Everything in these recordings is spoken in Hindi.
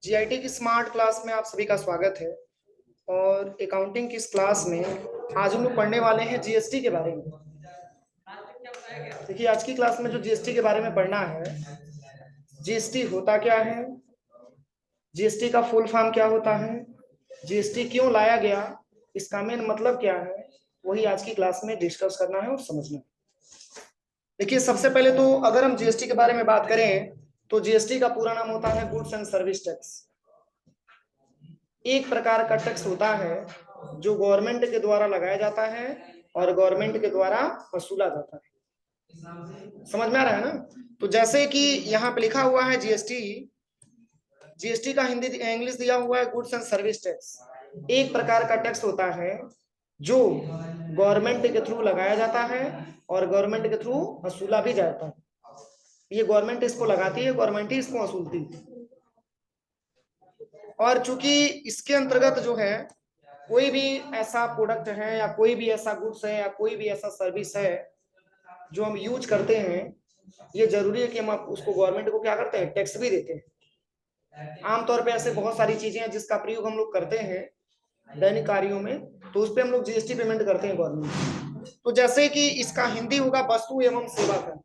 जीआईटी की स्मार्ट क्लास में आप सभी का स्वागत है। और अकाउंटिंग की इस क्लास में आज हम लोग पढ़ने वाले हैं जीएसटी के बारे में। देखिए, आज की क्लास में जो जीएसटी के बारे में पढ़ना है, जीएसटी होता क्या है, जीएसटी का फुल फॉर्म क्या होता है, जीएसटी क्यों लाया गया, इसका मेन मतलब क्या है, वही आज की क्लास में डिस्कस करना है और समझना है। देखिए, सबसे पहले तो अगर हम जीएसटी के बारे में बात करें तो जीएसटी का पूरा नाम होता है गुड्स एंड सर्विस टैक्स। एक प्रकार का टैक्स होता है जो गवर्नमेंट के द्वारा लगाया जाता है और गवर्नमेंट के द्वारा वसूला जाता है। समझ में आ रहा है ना? तो जैसे कि यहाँ पे लिखा हुआ है जीएसटी, जीएसटी का हिंदी इंग्लिश दिया हुआ है गुड्स एंड सर्विस टैक्स। एक प्रकार का टैक्स होता है जो गवर्नमेंट के थ्रू लगाया जाता है और गवर्नमेंट के थ्रू वसूला भी जाता है। ये गवर्नमेंट इसको लगाती है, गवर्नमेंट ही इसको वसूलती है। और चूंकि इसके अंतर्गत जो है कोई भी ऐसा प्रोडक्ट है या कोई भी ऐसा गुड्स है या कोई भी ऐसा सर्विस है जो हम यूज करते हैं, ये जरूरी है कि हम उसको गवर्नमेंट को क्या करते हैं, टैक्स भी देते हैं। आमतौर पे ऐसे बहुत सारी चीजें हैं जिसका प्रयोग हम लोग करते हैं दैनिक कार्यों में, तो उस पर हम लोग जीएसटी पेमेंट करते हैं गवर्नमेंट। तो जैसे कि इसका हिंदी होगा वस्तु एवं सेवा कर,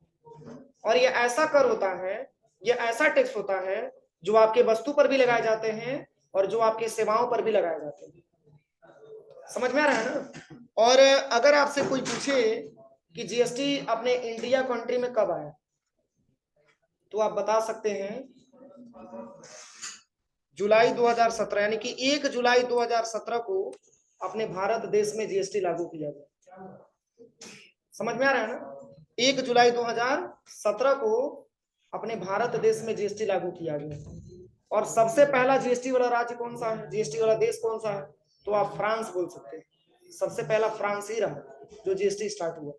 और ये ऐसा कर होता है, ये ऐसा टैक्स होता है जो आपके वस्तु पर भी लगाए जाते हैं और जो आपकी सेवाओं पर भी लगाए जाते हैं। समझ में आ रहा है ना? और अगर आपसे कोई पूछे कि जीएसटी अपने इंडिया कंट्री में कब आया, तो आप बता सकते हैं जुलाई 2017, यानी कि 1 जुलाई 2017 को अपने भारत देश में जीएसटी लागू किया गया। समझ में आ रहा है ना? 1 जुलाई 2017 को अपने भारत देश में जीएसटी लागू किया गया। और सबसे पहला जीएसटी वाला राज्य कौन सा है, जीएसटी वाला देश कौन सा है? तो आप फ्रांस बोल सकते हैं। सबसे पहला फ्रांस ही रहा जो जीएसटी स्टार्ट हुआ।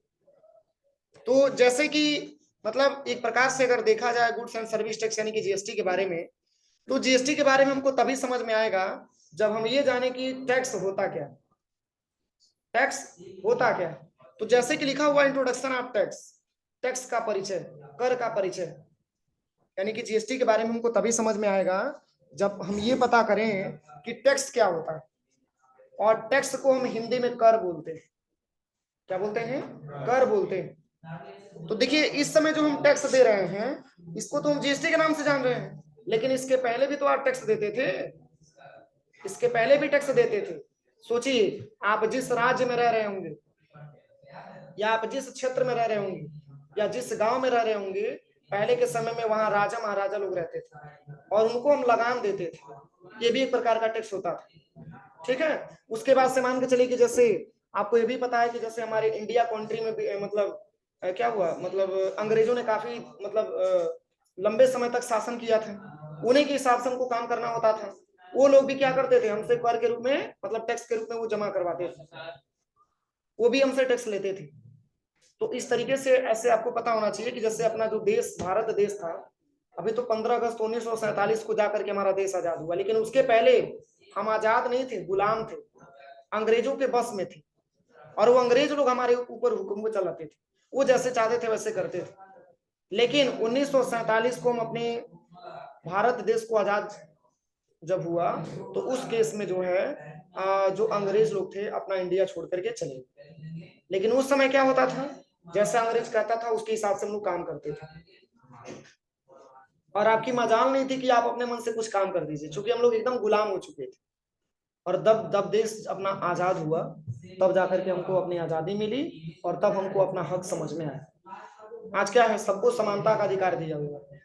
तो जैसे कि मतलब एक प्रकार से अगर देखा जाए गुड्स एंड सर्विस टैक्स यानी कि जीएसटी के बारे में, तो जीएसटी के बारे में हमको तभी समझ में आएगा जब हम ये जाने कि टैक्स होता क्या, टैक्स होता क्या। तो जैसे कि लिखा हुआ इंट्रोडक्शन ऑफ टैक्स, टैक्स का परिचय, कर का परिचय, यानी कि जीएसटी के बारे में हमको तभी समझ में आएगा जब हम ये पता करें कि टैक्स क्या होता है। और टैक्स को हम हिंदी में कर बोलते हैं। क्या बोलते हैं? कर बोलते हैं। तो देखिए, इस समय जो हम टैक्स दे रहे हैं इसको तो हम जीएसटी के नाम से जान रहे हैं, लेकिन इसके पहले भी तो आप टैक्स देते थे, इसके पहले भी टैक्स देते थे। सोचिए, आप जिस राज्य में रह रहे होंगे या आप जिस क्षेत्र में रह रहे होंगे या जिस गांव में रह रहे होंगे, पहले के समय में वहां राजा महाराजा लोग रहते थे और उनको हम लगान देते थे। ये भी एक प्रकार का टैक्स होता था। ठीक है। उसके बाद से मान के चलिए कि जैसे आपको ये भी पता है कि जैसे हमारे इंडिया कंट्री में भी मतलब क्या हुआ, मतलब अंग्रेजों ने काफी मतलब लंबे समय तक शासन किया था। उन्हीं के हिसाब से हमको काम करना होता था। वो लोग भी क्या करते थे, हमसे कर के रूप में मतलब टैक्स के रूप में वो जमा करवाते थे, वो भी हमसे टैक्स लेते थे। तो इस तरीके से ऐसे आपको पता होना चाहिए कि जैसे अपना जो देश भारत देश था, अभी तो 15 अगस्त 1947 को जाकर के हमारा देश आजाद हुआ, लेकिन उसके पहले हम आजाद नहीं थे, गुलाम थे, अंग्रेजों के बस में थे। और वो अंग्रेज लोग हमारे ऊपर हुक्म चलाते थे, वो जैसे चाहते थे वैसे करते थे। लेकिन 1947 को हम अपने भारत देश को आजाद जब हुआ, तो उस केस में जो है जो अंग्रेज लोग थे अपना इंडिया छोड़ करके चले गए। लेकिन उस समय क्या होता था, जैसा अंग्रेज कहता था उसके हिसाब से हम लोग काम करते थे। और आपकी मजाल नहीं थी कि आप अपने मन से कुछ काम कर दीजिए, क्योंकि हम लोग एकदम गुलाम हो चुके थे। और तब जब देश अपना आजाद हुआ, तब जाकर के हमको अपनी आजादी मिली और तब हमको अपना हक समझ में आया। आज क्या है, सबको समानता का अधिकार दिया हुआ है।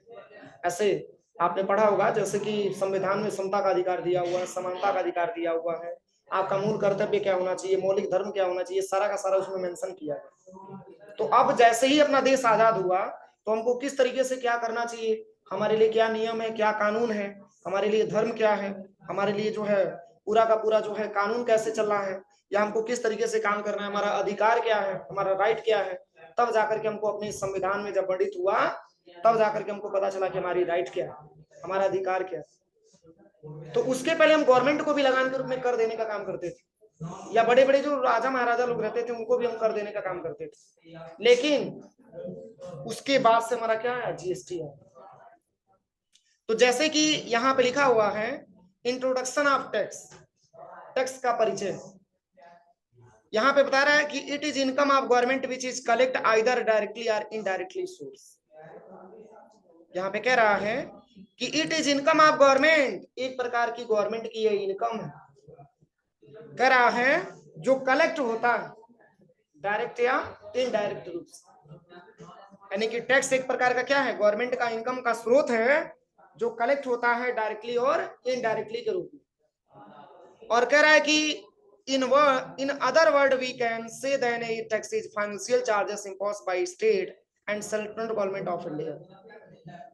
ऐसे आपने पढ़ा होगा जैसे कि संविधान में समता का अधिकार दिया हुआ है, समानता का अधिकार दिया हुआ है, आपका मूल कर्तव्य क्या होना चाहिए, मौलिक धर्म क्या होना चाहिए, सारा का सारा उसमें मेंशन किया है। तो अब जैसे ही अपना देश आजाद हुआ, तो हमको किस तरीके से क्या करना चाहिए, हमारे लिए क्या नियम है, क्या कानून है, हमारे लिए धर्म क्या है, हमारे लिए जो है पूरा का पूरा जो है कानून कैसे चलना है, या हमको किस तरीके से काम करना है, हमारा अधिकार क्या है, हमारा राइट क्या है। तब जाकर के हमको अपने संविधान में जब वर्णित हुआ, तब जाकर के हमको पता चला कि हमारी राइट क्या है, हमारा अधिकार क्या है। तो उसके पहले हम गवर्नमेंट को भी लगान के रूप में कर देने का काम करते थे, या बड़े बड़े जो राजा महाराजा लोग रहते थे उनको भी हम कर देने का काम करते थे। लेकिन उसके बाद से हमारा क्या है, जीएसटी है। तो जैसे कि यहाँ पे लिखा हुआ है इंट्रोडक्शन ऑफ टैक्स, टैक्स का परिचय। यहाँ पे बता रहा है कि it is income of government which is collect either directly और इनडायरेक्टली सोर्स। यहाँ पे कह रहा है कि it is income of government, एक प्रकार की गवर्नमेंट की ये इनकम है, कह रहा है जो कलेक्ट होता है डायरेक्ट या इनडायरेक्ट रूप से। यानी कि टैक्स एक प्रकार का क्या है, गवर्नमेंट का इनकम का स्रोत है जो कलेक्ट होता है डायरेक्टली और इनडायरेक्टली के रूप में। और कह रहा है कि in other word we can say that a tax is financial charges imposed by state and central government of India।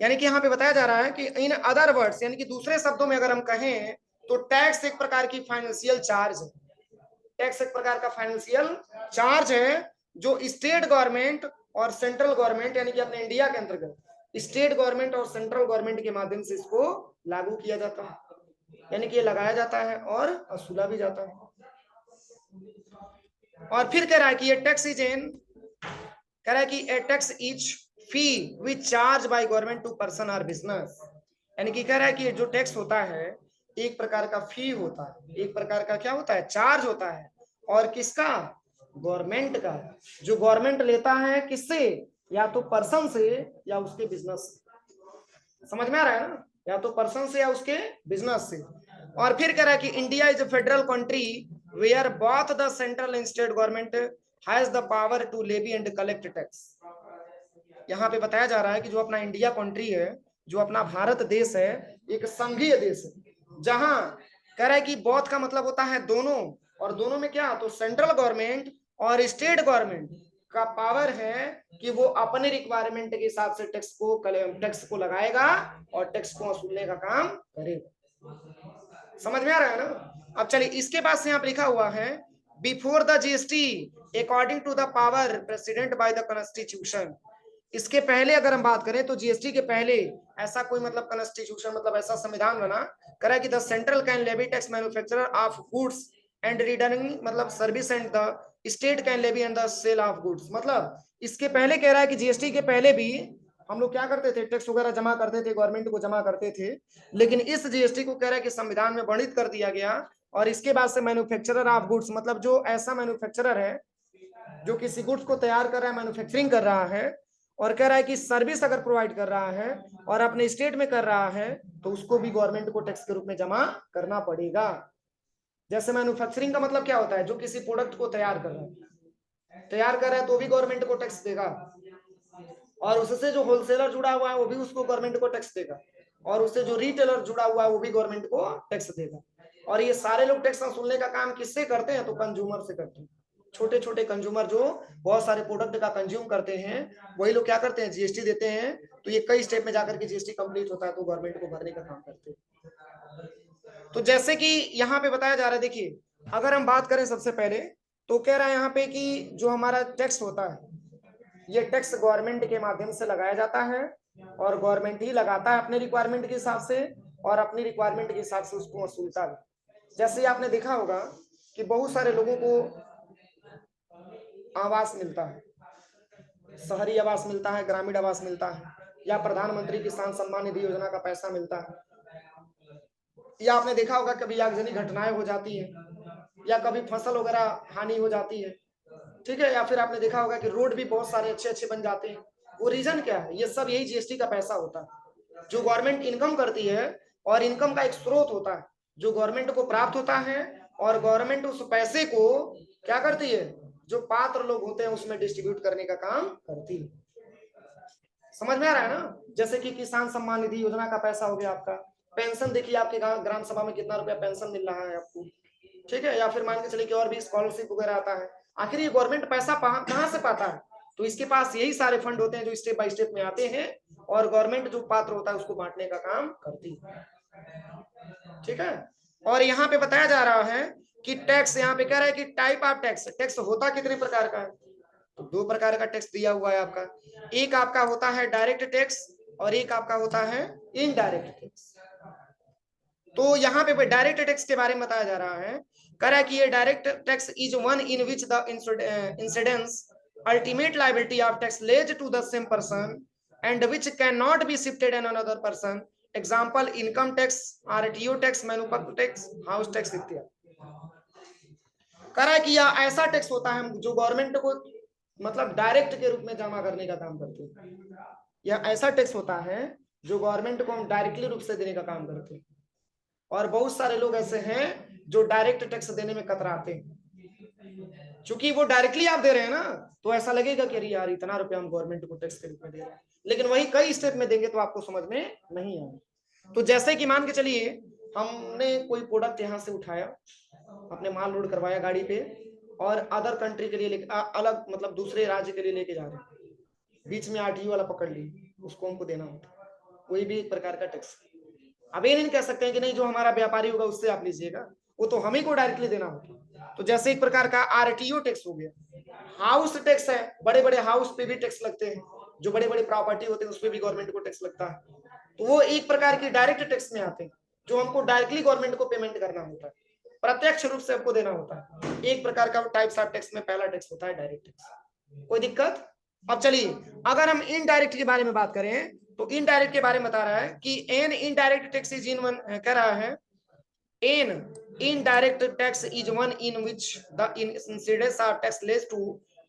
यानी कि यहाँ पे बताया जा रहा है कि इन अदर वर्ड्स, यानी कि दूसरे शब्दों में अगर हम कहें तो टैक्स एक प्रकार की फाइनेंशियल चार्ज है। टैक्स एक प्रकार का फाइनेंशियल चार्ज है जो स्टेट गवर्नमेंट और सेंट्रल गवर्नमेंट, यानी कि अपने इंडिया के अंतर्गत स्टेट गवर्नमेंट और सेंट्रल गवर्नमेंट के माध्यम से इसको लागू किया जाता है, यानी कि ये लगाया जाता है और वसूला भी जाता है। और फिर कह रहा है कि ये टैक्स इज एन, कह रहा है कि a tax is fee which charge by government to person और बिजनेस। यानी कि कह रहा है कि जो टैक्स होता है एक प्रकार का फी होता है, एक प्रकार का क्या होता है, चार्ज होता है। और किसका, गवर्नमेंट का, जो गवर्नमेंट लेता है किससे, या तो पर्सन से या उसके बिजनेस से। समझ में आ रहा है ना, या तो पर्सन से या उसके बिजनेस से। और फिर कह रहा है कि India is a federal country where both the central and state government has the power to levy and collect tax. यहाँ पे बताया जा रहा है कि जो अपना इंडिया कंट्री है, जो अपना भारत देश है, एक संघीय देश है, जहां कह रहा है कि बोथ का मतलब होता है दोनों, और दोनों में क्या, तो सेंट्रल गवर्नमेंट और स्टेट गवर्नमेंट का पावर है कि वो अपने रिक्वायरमेंट के हिसाब से टैक्स को लगाएगा और टैक्स को वसूलने का काम करेगा। समझ में आ रहा है ना। अब चलिए इसके बाद से यहाँ पे लिखा हुआ है before the GST according to the power president by the constitution. इसके पहले अगर हम बात करें तो जीएसटी के पहले ऐसा कोई मतलब कॉन्स्टिट्यूशन मतलब ऐसा संविधान बना, करा कि the central can levy tax manufacturer of goods and returning मतलब service and the state can levy and the sale of goods. मतलब इसके पहले कह रहा है कि जीएसटी के पहले भी हम लोग क्या करते थे, टैक्स वगैरह जमा करते थे, गवर्नमेंट को जमा करते थे। लेकिन इस जीएसटी को कह रहा है कि संविधान में वर्णित कर दिया गया। और इसके बाद से मैन्युफैक्चरर ऑफ गुड्स मतलब जो ऐसा मैन्युफैक्चरर है जो किसी गुड्स को तैयार कर रहा है, मैन्युफैक्चरिंग कर रहा है, और कह रहा है कि सर्विस अगर प्रोवाइड कर रहा है और अपने स्टेट में कर रहा है तो उसको भी गवर्नमेंट को टैक्स के रूप में जमा करना पड़ेगा। जैसे मैन्युफैक्चरिंग का मतलब क्या होता है, जो किसी प्रोडक्ट को तैयार कर रहा है तो भी गवर्नमेंट को टैक्स देगा, और उससे जो होलसेलर जुड़ा हुआ है वो भी उसको गवर्नमेंट को टैक्स देगा, और उससे जो रिटेलर जुड़ा हुआ है वो भी गवर्नमेंट को टैक्स देगा। और ये सारे लोग टैक्स वसूलने का काम किससे करते हैं, तो कंज्यूमर से करते हैं। छोटे छोटे कंज्यूमर जो बहुत सारे प्रोडक्ट का कंज्यूम करते हैं वही लोग क्या करते हैं, जीएसटी देते हैं। तो ये कई स्टेप में जाकर के जीएसटी कंप्लीट होता है तो गवर्नमेंट को भरने का काम करते हैं। तो जैसे कि यहाँ पे बताया जा रहा है, देखिए अगर हम बात करें सबसे पहले तो कह रहा है यहाँ पे कि जो हमारा टैक्स होता है ये टैक्स गवर्नमेंट के माध्यम से लगाया जाता है, और गवर्नमेंट ही लगाता है अपने रिक्वायरमेंट के हिसाब से, और अपनी रिक्वायरमेंट के हिसाब से उसको वसूलता है। जैसे आपने देखा होगा कि बहुत सारे लोगों को आवास मिलता है, शहरी आवास मिलता है, ग्रामीण आवास मिलता है, या प्रधानमंत्री किसान सम्मान निधि योजना का पैसा मिलता है, या आपने देखा होगा कभी आगजनी घटनाएं हो जाती है, या कभी फसल वगैरह हानि हो जाती है, ठीक है, या फिर आपने देखा होगा कि रोड भी बहुत सारे अच्छे अच्छे बन जाते हैं। वो रीजन क्या है, ये सब यही जीएसटी का पैसा होता है जो गवर्नमेंट इनकम करती है, और इनकम का एक स्रोत होता है जो गवर्नमेंट को प्राप्त होता है, और गवर्नमेंट उस पैसे को क्या करती है, जो पात्र लोग होते हैं उसमें डिस्ट्रीब्यूट करने का काम करती है। समझ में आ रहा है ना। जैसे कि किसान सम्मान निधि योजना का पैसा हो गया आपका, पेंशन देखिए आपके ग्राम सभा में कितना रुपया पेंशन मिल रहा है आपको, ठीक है, या फिर मान के चलिए कि और भी स्कॉलरशिप वगैरह आता है। आखिर ये गवर्नमेंट पैसा कहाँ से पाता है, तो इसके पास यही सारे फंड होते हैं जो स्टेप बाय स्टेप में आते हैं, और गवर्नमेंट जो पात्र होता है उसको बांटने का काम करती है, ठीक है। और यहाँ पे बताया जा रहा है कि टैक्स, यहाँ पे कह रहा है कि टाइप ऑफ टैक्स, टैक्स होता कितने प्रकार का है, तो दो प्रकार का टैक्स दिया हुआ है आपका। एक आपका होता है डायरेक्ट टैक्स और एक आपका होता है इनडायरेक्ट टैक्स। तो यहाँ पे डायरेक्ट टैक्स के बारे में बताया जा रहा है, कह रहा है कि ये direct tax is one in which the incidence ultimate liability of tax lays to the same person and which can not be shifted an another person example income tax, RTO tax, manufacture tax, house tax इत्यादि। कह रहा है कि यह ऐसा टैक्स होता है जो गवर्नमेंट को मतलब डायरेक्ट के रूप में जमा करने का काम करते हैं। यह ऐसा टैक्स होता है जो गवर्नमेंट को हम डायरेक्टली रूप से देने का काम करते हैं। और बहुत सारे लोग ऐसे हैं जो डायरेक्ट टैक्स देने में कतराते हैं। क्योंकि वो डायरेक्टली आप दे रहे हैं ना, तो ऐसा लगेगा कि अरे यार इतना रुपया हम गवर्नमेंट को टैक्स के रूप में दे रहे हैं, लेकिन वही कई स्टेप में देंगे तो आपको समझ में नहीं आएगा। तो जैसे कि मान के चलिए हमने कोई प्रोडक्ट यहाँ से उठाया, अपने माल लोड करवाया गाड़ी पे, और अदर कंट्री के लिए अलग मतलब दूसरे राज्य के लिए लेके जा रहे हैं, बीच में आरटीओ वाला पकड़ ली, उसको हमको देना होता है, कोई भी एक प्रकार का टैक्स। अब ये नहीं कह सकते हैं कि नहीं जो हमारा व्यापारी होगा उससे आप लीजिएगा, वो तो हमें को डायरेक्टली देना होगा। तो जैसे एक प्रकार का आरटीओ टैक्स हो गया। हाउस टैक्स है, बड़े बड़े हाउस पे भी टैक्स लगते हैं, जो बड़े बड़े प्रॉपर्टी होते हैं उस पर भी गवर्नमेंट को टैक्स लगता है। तो वो एक प्रकार की डायरेक्ट टैक्स में आते हैं, जो हमको डायरेक्टली गवर्नमेंट को पेमेंट करना होता है, प्रत्यक्ष रूप से आपको देना होता है। एक प्रकार का टाइप्स ऑफ टैक्स में पहला टैक्स होता है डायरेक्ट टैक्स। कोई दिक्कत? अब चलिए अगर हम इनडायरेक्ट के बारे में बात करें तो इनडायरेक्ट के बारे में बता रहा है कि an indirect tax is in one, कह रहा है an indirect tax is one in which the incidence of tax less to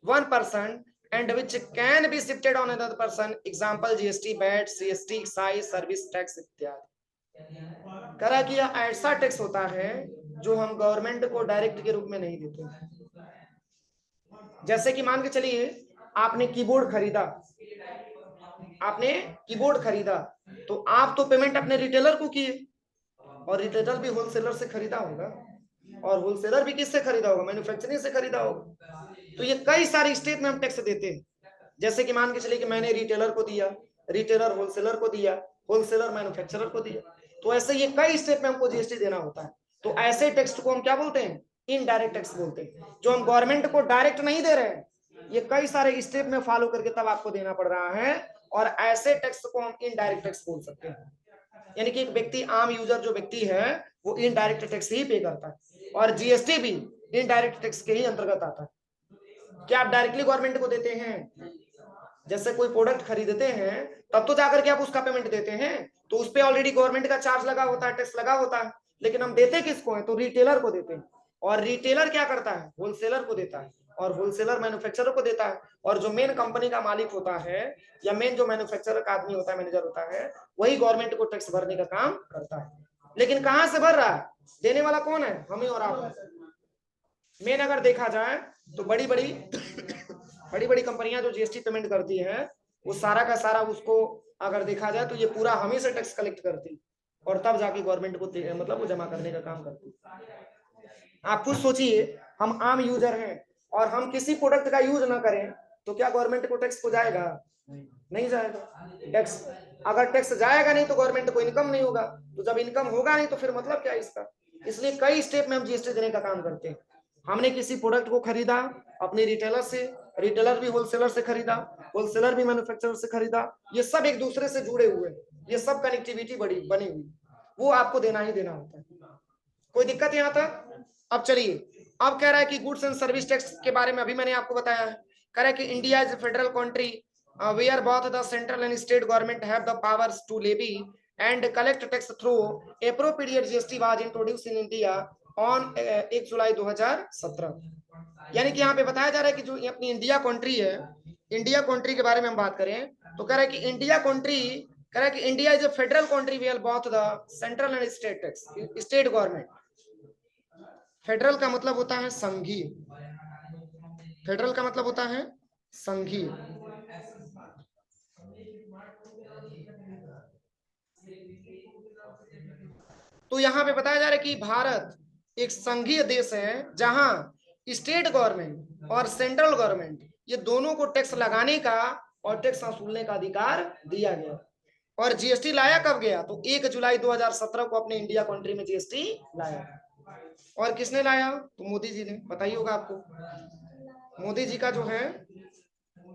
1% and which can be shifted on another person, example GST, VAT, CST, excise, service tax इत्यादि। कह रहा कि यह ऐसा टैक्स होता है जो हम गवर्नमेंट को डायरेक्ट के रूप में नहीं देते। जैसे कि मान के चलिए आपने कीबोर्ड खरीदा, आपने कीबोर्ड खरीदा तो आप तो पेमेंट अपने रिटेलर को किए, और रिटेलर भी होलसेलर से खरीदा होगा, और होलसेलर भी किससे खरीदा होगा? मैन्युफैक्चरिंग से खरीदा होगा। तो ये कई सारे स्टेप में हम टैक्स देते हैं। जैसे कि मान के चलिए कि मैंने रिटेलर को दिया, रिटेलर होलसेलर को दिया, होलसेलर मैन्युफैक्चरर को दिया, तो ऐसे ये कई स्टेप में हमको जीएसटी देना होता है। तो ऐसे टैक्स को हम क्या बोलते हैं? इनडायरेक्ट टैक्स बोलते हैं, जो हम गवर्नमेंट को डायरेक्ट नहीं दे रहे हैं, ये कई सारे स्टेप में फॉलो करके तब आपको देना पड़ रहा है, और ऐसे टैक्स को हम इनडायरेक्ट टैक्स बोल सकते हैं। यानी कि एक व्यक्ति, आम यूजर जो व्यक्ति है वो इनडायरेक्ट टैक्स ही पे करता है, और जीएसटी भी इनडायरेक्ट टैक्स के ही अंतर्गत आता है। क्या आप डायरेक्टली गवर्नमेंट को देते हैं? जैसे कोई प्रोडक्ट खरीदते हैं तब तो जाकर के आप उसका पेमेंट देते हैं, तो उस पे ऑलरेडी गवर्नमेंट का चार्ज लगा होता है, टैक्स लगा होता है, लेकिन हम देते किसको हैं? तो रिटेलर को देते हैं। और रिटेलर क्या करता है? होलसेलर को देता है, और होलसेलर मैन्युफैक्चरर को देता है, और जो मेन कंपनी का मालिक होता है या मेन जो मैन्युफैक्चरर का आदमी होता है, मैनेजर होता है, वही गवर्नमेंट को टैक्स भरने का काम करता है। लेकिन कहां से भर रहा है? देने वाला कौन है? हमें और आप। मेन अगर देखा जाए तो बड़ी बड़ी कंपनियां जो जीएसटी पेमेंट करती है, वो सारा का सारा उसको अगर देखा जाए तो ये पूरा हम ही से टैक्स कलेक्ट करती, और तब जाके गवर्नमेंट को मतलब वो जमा करने का काम करती। आप खुद सोचिए, हम आम यूजर हैं और हम किसी प्रोडक्ट का यूज ना करें तो क्या गवर्नमेंट को टैक्स को जाएगा? नहीं जाएगा। टैक्स अगर टैक्स जाएगा नहीं तो गवर्नमेंट को इनकम नहीं होगा, तो जब इनकम होगा नहीं तो फिर मतलब क्या इसका? इसलिए कई स्टेप में हम जीएसटी देने का काम करते हैं। हमने किसी प्रोडक्ट को खरीदा अपने रिटेलर से, रिटेलर भी होलसेलर से खरीदा, होलसेलर भी मैन्युफैक्चरर से खरीदा, ये सब एक दूसरे से जुड़े हुए, ये सब कनेक्टिविटी बनी हुई, वो आपको देना ही देना होता है। कोई दिक्कत यहाँ तक? अब चलिए, अब कह रहा है कि गुड्स एंड सर्विस टैक्स के बारे में अभी मैंने आपको बताया है। कह रहा है कि India is federal country where both the central and state government have the powers to levy and collect tax through appropriate GST was introduced in India on 1 जुलाई 2017। यानी कि यहाँ पे बताया जा रहा है कि जो अपनी इंडिया कंट्री है, इंडिया कंट्री के बारे में हम बात करें तो कह रहा है कि इंडिया कंट्री, कह रहा है कि India is a federal country where both the central and state tax, state government. Federal का मतलब होता है संघीय, फेडरल का मतलब होता है संघीय। तो यहाँ पे बताया जा रहा है कि भारत एक संघीय देश है जहां स्टेट गवर्नमेंट और सेंट्रल गवर्नमेंट ये दोनों को टैक्स लगाने का और टैक्स वसूलने का अधिकार दिया गया। और जीएसटी लाया कब गया? तो 1 जुलाई 2017 को अपने इंडिया कंट्री में जीएसटी लाया। और किसने लाया? तो मोदी जी ने। बताइए होगा आपको। मोदी जी का जो है,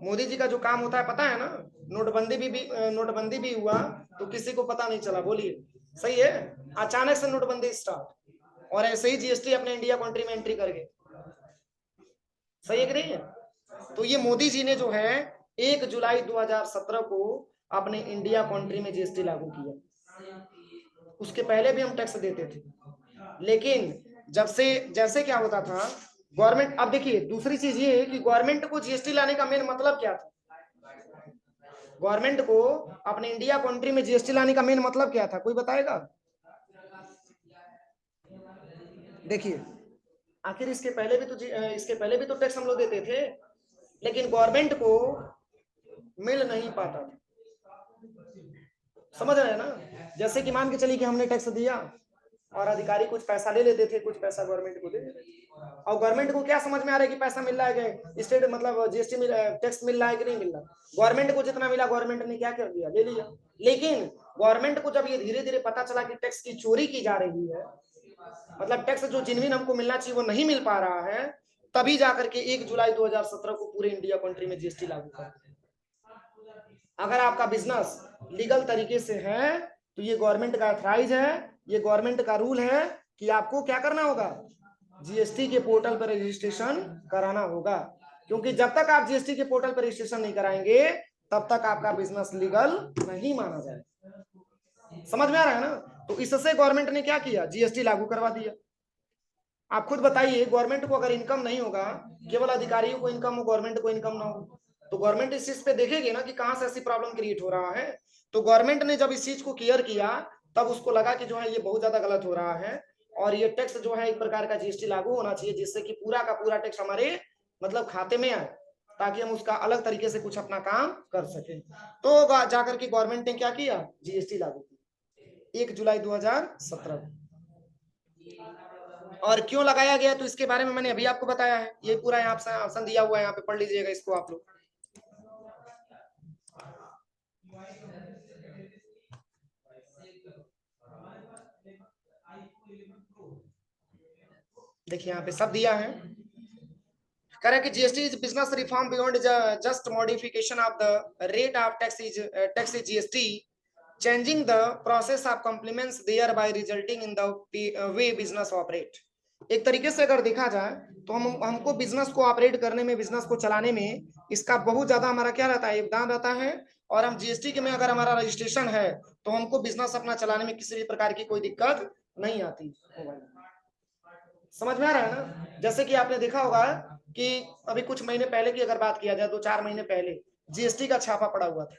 मोदी जी का जो काम होता है पता है ना? नोटबंदी भी हुआ तो किसी को पता नहीं चला। बोलिए सही है? अचानक से नोटबंदी स्टार्ट, और ऐसे ही जीएसटी अपने इंडिया कंट्री में एंट्री कर गए। सही है कि नहीं है? तो ये मोदी जी ने जो है 1 जुलाई 2017 को अपने इंडिया कंट्री में जीएसटी लागू किया। उसके पहले भी हम टैक्स देते थे, लेकिन जब से जैसे क्या होता था गवर्नमेंट, अब देखिए दूसरी चीज ये है कि गवर्नमेंट को जीएसटी लाने का मेन मतलब क्या था, गवर्नमेंट को अपने इंडिया कंट्री में जीएसटी लाने का मेन मतलब क्या था, कोई बताएगा? देखिए आखिर इसके पहले भी तो टैक्स हम लोग देते थे, लेकिन गवर्नमेंट को मिल नहीं पाता था, समझ रहे हैं ना? जैसे कि मान के चलिए कि हमने टैक्स दिया और अधिकारी कुछ पैसा ले लेते थे, कुछ पैसा गवर्नमेंट को दे देते थे, और गवर्नमेंट को क्या समझ में आ रहा है कि पैसा मिल रहा है, स्टेट मतलब जीएसटी टैक्स मिल रहा है कि नहीं मिल रहा, गवर्नमेंट को जितना मिला गवर्नमेंट ने क्या कर दिया, ले लिया। लेकिन गवर्नमेंट को जब ये धीरे धीरे पता चला कि टैक्स की चोरी की जा रही है, मतलब टैक्स जो जेन्युइन हमको मिलना चाहिए वो नहीं मिल पा रहा है, तभी जाकर के 1 जुलाई 2017 को पूरे इंडिया कंट्री में जीएसटी लागू कर दिया। अगर आपका बिजनेस लीगल तरीके से है तो ये गवर्नमेंट का अथराइज है, ये गवर्नमेंट का रूल है कि आपको क्या करना होगा, जीएसटी के पोर्टल पर रजिस्ट्रेशन कराना होगा, क्योंकि जब तक आप जीएसटी के पोर्टल पर रजिस्ट्रेशन नहीं कराएंगे तब तक आपका बिजनेस लीगल नहीं माना जाएगा। समझ में आ रहा है ना? तो इससे गवर्नमेंट ने क्या किया, जीएसटी लागू करवा दिया। आप खुद बताइए, गवर्नमेंट को अगर इनकम नहीं होगा, केवल अधिकारियों को इनकम हो, गवर्नमेंट को इनकम ना हो, तो गवर्नमेंट इस चीज पे देखेगी ना कि कहां से ऐसी प्रॉब्लम क्रिएट हो रहा है। तो गवर्नमेंट ने जब इस चीज को क्लियर किया तब उसको लगा कि जो है ये बहुत ज्यादा गलत हो रहा है, और ये टैक्स जो है एक प्रकार का जीएसटी लागू होना चाहिए, जिससे कि पूरा का पूरा टैक्स हमारे मतलब खाते में आए, ताकि हम उसका अलग तरीके से कुछ अपना काम कर सके। तो जाकर के गवर्नमेंट ने क्या किया, जीएसटी लागू किया 1 जुलाई 2017 को। और क्यों लगाया गया तो इसके बारे में मैंने अभी आपको बताया है, ये पूरा यहाँ से ऑप्शन दिया हुआ है, यहाँ पे पढ़ लीजिएगा इसको आप लोग। देखिए यहाँ पे सब दिया है, कह रहा है कि GST is business reform beyond just modification of the rate of tax is GST, changing the process of compliments thereby resulting in the way business operate. एक तरीके से अगर देखा जाए तो हमको बिजनेस को ऑपरेट करने में, बिजनेस को चलाने में इसका बहुत ज्यादा हमारा क्या रहता है, योगदान रहता है। और हम जीएसटी के में अगर हमारा रजिस्ट्रेशन है तो हमको बिजनेस अपना चलाने में किसी भी प्रकार की कोई दिक्कत नहीं आती। समझ में आ रहा है ना? जैसे कि आपने देखा होगा कि अभी कुछ महीने पहले की अगर बात किया जाए, 2-4 महीने पहले जीएसटी का छापा पड़ा हुआ था,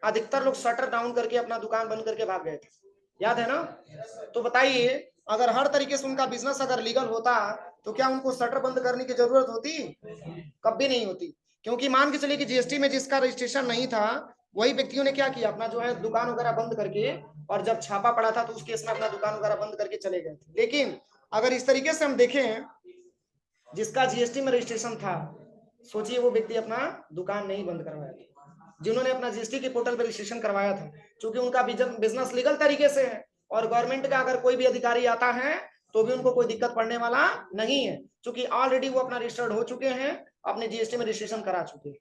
अधिकतर लोग शटर डाउन करके अपना दुकान बंद करके भाग गए थे, याद है ना? तो बताइए अगर हर तरीके से उनका बिजनेस अगर लीगल होता तो क्या उनको शटर बंद करने की जरूरत होती? कभी नहीं होती, क्योंकि मान के चलिए कि जीएसटी में जिसका रजिस्ट्रेशन नहीं था वही व्यक्तियों ने क्या किया, अपना जो है दुकान वगैरह बंद करके, और जब छापा पड़ा था तो उस केस में अपना दुकान वगैरह बंद करके चले गए थे। लेकिन अगर इस तरीके से हम देखें, जिसका जीएसटी में रजिस्ट्रेशन था, सोचिए वो व्यक्ति अपना दुकान नहीं बंद करवाया था, जिन्होंने अपना जीएसटी के पोर्टल पर रजिस्ट्रेशन करवाया था, क्योंकि उनका बिजनेस लीगल तरीके से है, और गवर्नमेंट का अगर कोई भी अधिकारी आता है तो भी उनको कोई दिक्कत पड़ने वाला नहीं है, क्योंकि ऑलरेडी वो अपना रजिस्टर्ड हो चुके हैं, अपने जीएसटी में रजिस्ट्रेशन करा चुके हैं।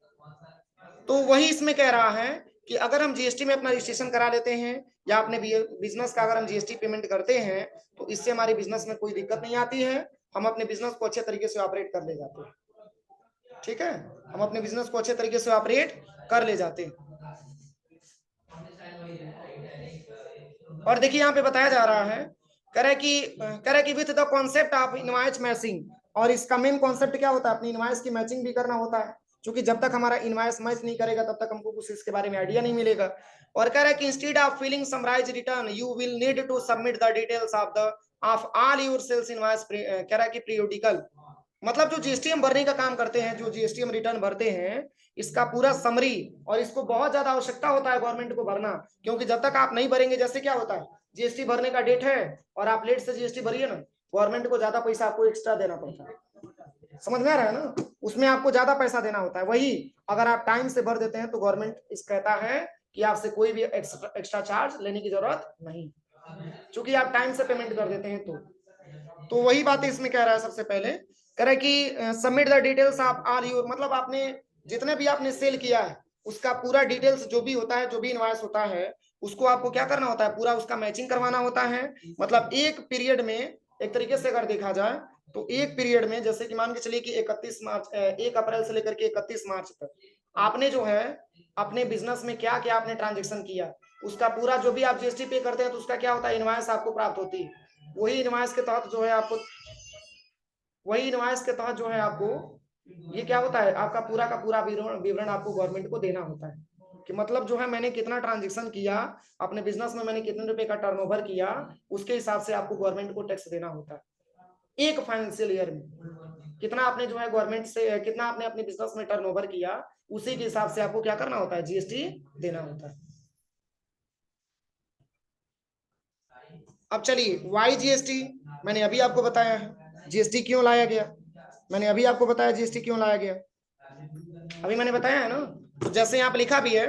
तो वही इसमें कह रहा है कि अगर हम जीएसटी में अपना रजिस्ट्रेशन करा लेते हैं या अपने बिजनेस का अगर हम जीएसटी पेमेंट करते हैं तो इससे हमारी बिजनेस में कोई दिक्कत नहीं आती है, हम अपने बिजनेस को अच्छे तरीके से ऑपरेट कर ले जाते हैं। ठीक है, हम अपने बिजनेस को अच्छे तरीके से ऑपरेट कर ले जाते हैं। और देखिए यहाँ पे बताया जा रहा है, कह रहा है कि with the concept of invoice matching, और इसका मेन कॉन्सेप्ट क्या होता है, अपनी इनवॉइस की मैचिंग भी करना होता है, क्योंकि जब तक हमारा इनवॉइस मैच नहीं करेगा तब तक हमको कुछ इसके बारे में आइडिया नहीं मिलेगा। और कह रहा है कि instead of filing summarise return you will need to submit the details of all your sales invoice, कह रहा है कि पीरियोडिकल, मतलब जो जीएसटी हम भरने का काम करते हैं, जो जीएसटी हम रिटर्न भरते हैं, इसका पूरा समरी, और इसको बहुत ज्यादा आवश्यकता होता है गवर्नमेंट को भरना, क्योंकि जब तक आप नहीं भरेंगे, जैसे क्या होता है जीएसटी भरने का डेट है और आप लेट से जीएसटी भरिए ना, गवर्नमेंट को ज्यादा पैसा आपको एक्स्ट्रा देना पड़ता है, समझ में आ रहा है ना? उसमें आपको ज्यादा पैसा देना होता है। वही अगर आप टाइम से भर देते हैं तो गवर्नमेंट इस कहता है कि आपसे कोई भी एक्स्ट्रा चार्ज लेने की जरूरत नहीं, क्योंकि आप टाइम से पेमेंट कर देते हैं। तो वही बात इसमें कह रहा है, सबसे पहले कह रहा है कि submit the details of all your, मतलब आपने जितने भी आपने सेल किया है उसका पूरा डिटेल्स जो भी होता है, जो भी इनवॉइस होता है, उसको आपको क्या करना होता है, पूरा उसका मैचिंग करवाना होता है। मतलब एक पीरियड में, एक तरीके से अगर देखा जाए तो एक पीरियड में, जैसे कि मान के चलिए कि 1 अप्रैल से लेकर के 31 मार्च तक आपने जो है अपने बिजनेस में क्या क्या आपने ट्रांजेक्शन किया, उसका पूरा जो भी आप जीएसटी पे करते हैं तो उसका क्या होता है, इनवॉइस आपको प्राप्त होती है। वही इनवॉइस के तहत जो है आपको ये क्या होता है, आपका पूरा का पूरा विवरण आपको गवर्नमेंट को देना होता है कि मतलब जो है मैंने कितना ट्रांजेक्शन किया, अपने बिजनेस में मैंने कितने रुपए का टर्नओवर किया, उसके हिसाब से आपको गवर्नमेंट को टैक्स देना होता है। एक फाइनेंशियल ईयर में कितना आपने जो है गवर्नमेंट से, कितना आपने अपने बिजनेस में टर्नओवर किया, उसी के हिसाब से आपको क्या करना होता है, जीएसटी देना होता है। अब चलिए वाई जीएसटी, मैंने अभी आपको बताया है जीएसटी क्यों लाया गया, मैंने अभी आपको बताया जीएसटी क्यों लाया गया, अभी मैंने बताया है ना। तो जैसे यहाँ पे लिखा भी है,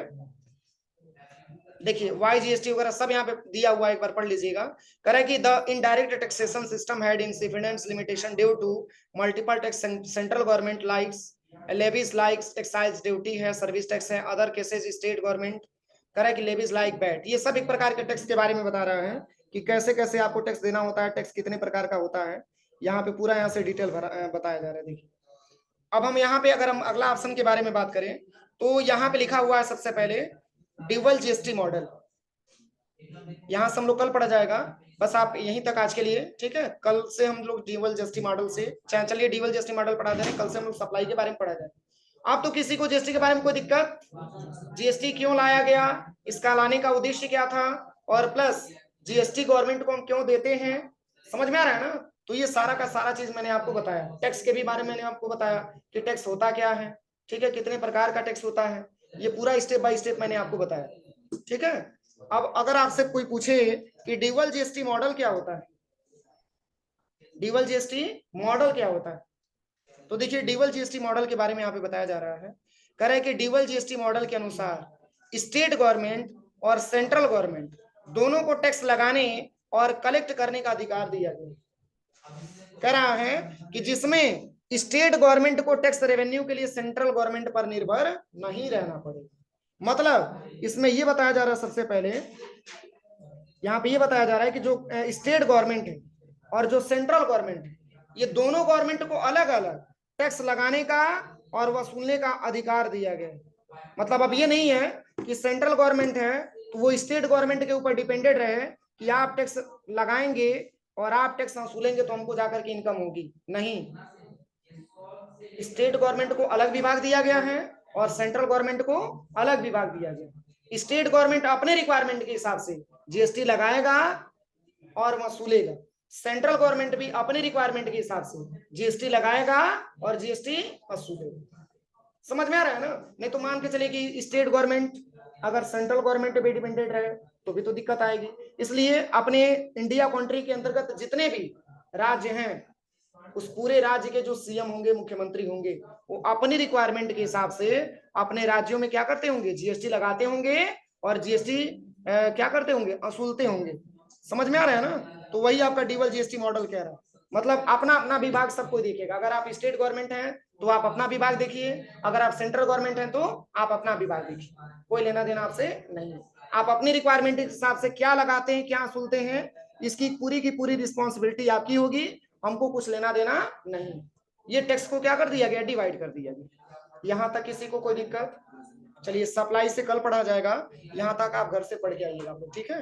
देखिए वाई जीएसटी वगैरह सब यहाँ पे दिया हुआ है, एक बार पढ़ लीजिएगा। कह रहा है कि the indirect taxation system had inefficiency limitation due to multiple tax central government likes levies likes excise duty है, सर्विस टैक्स है, अदर केसेज स्टेट गवर्नमेंट। कह रहा है कि लेवीज लाइक बैट, ये सब एक प्रकार के टैक्स के बारे में बता रहा है कि कैसे कैसे आपको टैक्स देना होता है, टैक्स कितने प्रकार का होता है, यहाँ पे पूरा यहाँ से डिटेल बताया जा रहा है। देखिए अब हम यहाँ पे अगर हम अगला ऑप्शन के बारे में बात करें तो यहाँ पे लिखा हुआ है सबसे पहले ड्यूअल जीएसटी मॉडल, यहाँ से हम लोग कल पढ़ा जाएगा, बस आप यहीं तक आज के लिए, ठीक है। कल से हम लोग ड्यूअल जीएसटी मॉडल से, चलिए ड्यूअल जीएसटी मॉडल पढ़ा दे रहे हैं, कल से हम लोग सप्लाई के बारे में पढ़ा जाए। आप तो किसी को जीएसटी के बारे में कोई दिक्कत, जीएसटी क्यों लाया गया, इसका लाने का उद्देश्य क्या था, और प्लस जीएसटी गवर्नमेंट को हम क्यों देते हैं, समझ में आ रहा है ना। तो ये सारा का सारा चीज मैंने आपको बताया, टैक्स के भी बारे में मैंने आपको बताया कि टैक्स होता क्या है, ठीक है, कितने प्रकार का टैक्स होता है, ये पूरा स्टेप बाय स्टेप मैंने आपको बताया, ठीक है। अब अगर आपसे कोई पूछे कि ड्यूअल जीएसटी मॉडल क्या होता है, ड्यूअल जीएसटी मॉडल क्या होता है, तो देखिए ड्यूअल जीएसटी मॉडल के बारे में यहाँ पे बताया जा रहा है। कह रहा है कि ड्यूअल जीएसटी मॉडल के अनुसार स्टेट गवर्नमेंट और सेंट्रल गवर्नमेंट दोनों को टैक्स लगाने और कलेक्ट करने का अधिकार दिया गया। कह रहा है कि जिसमें स्टेट गवर्नमेंट को टैक्स रेवेन्यू के लिए सेंट्रल गवर्नमेंट पर निर्भर नहीं रहना पड़े। मतलब इसमें यह बताया जा रहा है, सबसे पहले यहाँ पे ये बताया जा रहा है कि जो स्टेट गवर्नमेंट है और जो सेंट्रल गवर्नमेंट है, ये दोनों गवर्नमेंट को अलग अलग टैक्स लगाने का और वसूलने का अधिकार दिया गया है। मतलब अब ये नहीं है कि सेंट्रल गवर्नमेंट है तो वो स्टेट गवर्नमेंट के ऊपर डिपेंडेंट रहे कि आप टैक्स लगाएंगे और आप टैक्स वसूलेंगे तो हमको जाकर के इनकम होगी, नहीं। स्टेट गवर्नमेंट को अलग विभाग दिया गया है और सेंट्रल गवर्नमेंट को अलग विभाग दिया गया। स्टेट गवर्नमेंट अपने रिक्वायरमेंट के हिसाब से जीएसटी लगाएगा और वसूलेगा, सेंट्रल गवर्नमेंट भी अपनी रिक्वायरमेंट के हिसाब से जीएसटी लगाएगा और जीएसटी वसूलेगा। समझ में आ रहा है ना। नहीं तो मान के चले कि स्टेट गवर्नमेंट अगर सेंट्रल गवर्नमेंट पे डिपेंडेंट रहे तो भी तो दिक्कत आएगी। इसलिए अपने इंडिया कंट्री के अंतर्गत जितने भी राज्य हैं उस पूरे राज्य के जो सीएम होंगे, मुख्यमंत्री होंगे, वो अपनी रिक्वायरमेंट के हिसाब से अपने राज्यों में क्या करते होंगे, जीएसटी लगाते होंगे और जीएसटी क्या करते होंगे, वसूलते होंगे। समझ में आ रहा है ना। तो वही आपका ड्यूअल जीएसटी मॉडल कह रहा है, मतलब अपना अपना विभाग सब कोई देखेगा। अगर आप स्टेट गवर्नमेंट हैं तो आप अपना विभाग देखिए, अगर आप सेंट्रल गवर्नमेंट हैं तो आप अपना विभाग देखिए, कोई लेना देना आपसे नहीं है। आप अपनी रिक्वायरमेंट के हिसाब से क्या लगाते हैं, क्या वसूलते हैं, इसकी पूरी की पूरी रिस्पॉन्सिबिलिटी आपकी होगी, हमको कुछ लेना देना नहीं। ये टैक्स को क्या कर दिया गया, डिवाइड कर दिया गया। यहाँ तक किसी को कोई दिक्कत, चलिए सप्लाई से कल पढ़ा जाएगा, यहाँ तक आप घर से पढ़ के आइएगा, ठीक है।